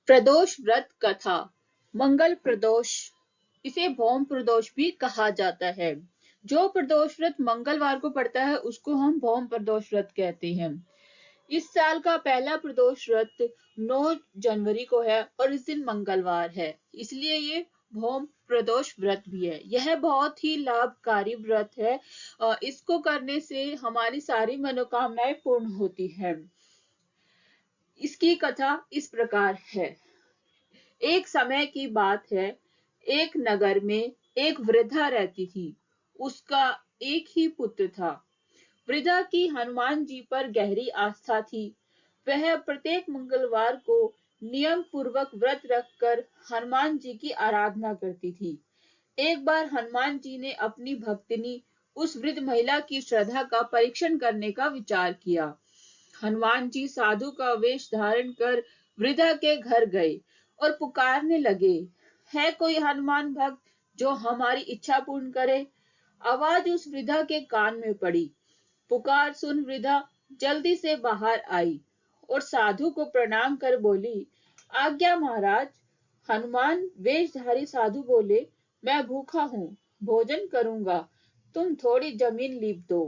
प्रदोष व्रत कथा। मंगल प्रदोष, इसे भौम प्रदोष भी कहा जाता है। जो प्रदोष व्रत मंगलवार को पड़ता है उसको हम भौम प्रदोष व्रत कहते हैं। इस साल का पहला प्रदोष व्रत 9 जनवरी को है और इस दिन मंगलवार है, इसलिए ये भौम प्रदोष व्रत भी है। यह बहुत ही लाभकारी व्रत है। इसको करने से हमारी सारी मनोकामनाएं पूर्ण होती हैं। इसकी कथा इस प्रकार है। एक समय की बात है, एक नगर में एक वृद्धा रहती थी। उसका एक ही पुत्र था। वृद्धा की हनुमान जी पर गहरी आस्था थी। वह प्रत्येक मंगलवार को नियम पूर्वक व्रत रखकर हनुमान जी की आराधना करती थी। एक बार हनुमान जी ने अपनी भक्तिनी उस वृद्ध महिला की श्रद्धा का परीक्षण करने का विचार किया। हनुमान जी साधु का वेश धारण कर वृद्धा के घर गए और पुकारने लगे, है कोई हनुमान भक्त जो हमारी इच्छा पूर्ण करे? आवाज उस वृद्धा के कान में पड़ी। पुकार सुन वृद्धा जल्दी से बाहर आई और साधु को प्रणाम कर बोली, आज्ञा महाराज। हनुमान वेशधारी साधु बोले, मैं भूखा हूँ, भोजन करूंगा, तुम थोड़ी जमीन लीप दो।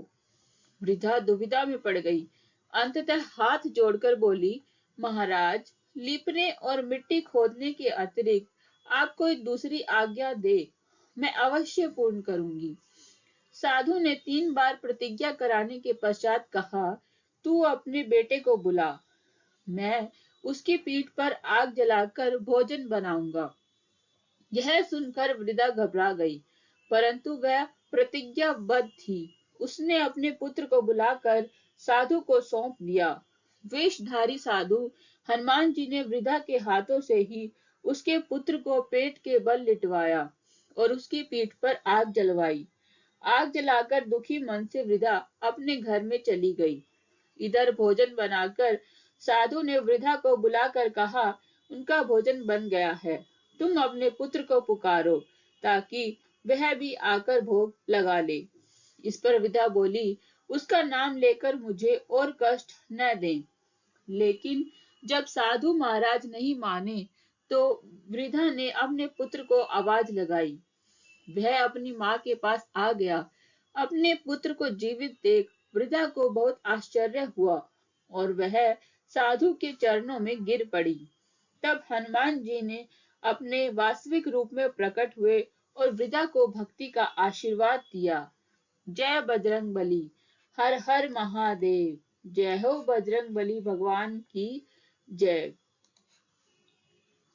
वृद्धा दुविधा में पड़ गई। अंततः हाथ जोड़कर बोली, महाराज, लीपने और मिट्टी खोदने के अतिरिक्त आप कोई दूसरी आज्ञा दे, मैं अवश्य पूर्ण करूंगी। साधु ने 3 बार प्रतिज्ञा कराने के पश्चात कहा, तू अपने बेटे को बुला, मैं उसकी पीठ पर आग जलाकर भोजन बनाऊंगा। यह सुनकर वृद्धा घबरा गई, परंतु वह प्रतिज्ञाबद्ध थी। उसने अपने पुत्र को बुलाकर साधु को सौंप दिया। वेशधारी साधु हनुमान जी ने वृद्धा के हाथों से ही उसके पुत्र को पेट के बल लिटवाया और उसकी पीठ पर आग जलवाई। आग जलाकर दुखी मन से वृद्धा अपने घर में चली गई। इधर भोजन बनाकर साधु ने वृद्धा को बुलाकर कहा, उनका भोजन बन गया है, तुम अपने पुत्र को पुकारो ताकि वह भी आकर भोग लगा ले। इस पर वृद्धा बोली, उसका नाम लेकर मुझे और कष्ट न दें। लेकिन जब साधु महाराज नहीं माने तो वृद्धा ने अपने पुत्र को आवाज लगाई। वह अपनी माँ के पास आ गया। अपने पुत्र को जीवित देख वृद्धा को बहुत आश्चर्य हुआ और वह साधु के चरणों में गिर पड़ी। तब हनुमान जी ने अपने वास्तविक रूप में प्रकट हुए और वृद्धा को भक्ति का आशीर्वाद दिया। जय बजरंग बली, हर हर महादेव, जय हो बजरंग बली भगवान की जय।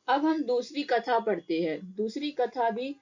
अब हम दूसरी कथा पढ़ते हैं। दूसरी कथा भी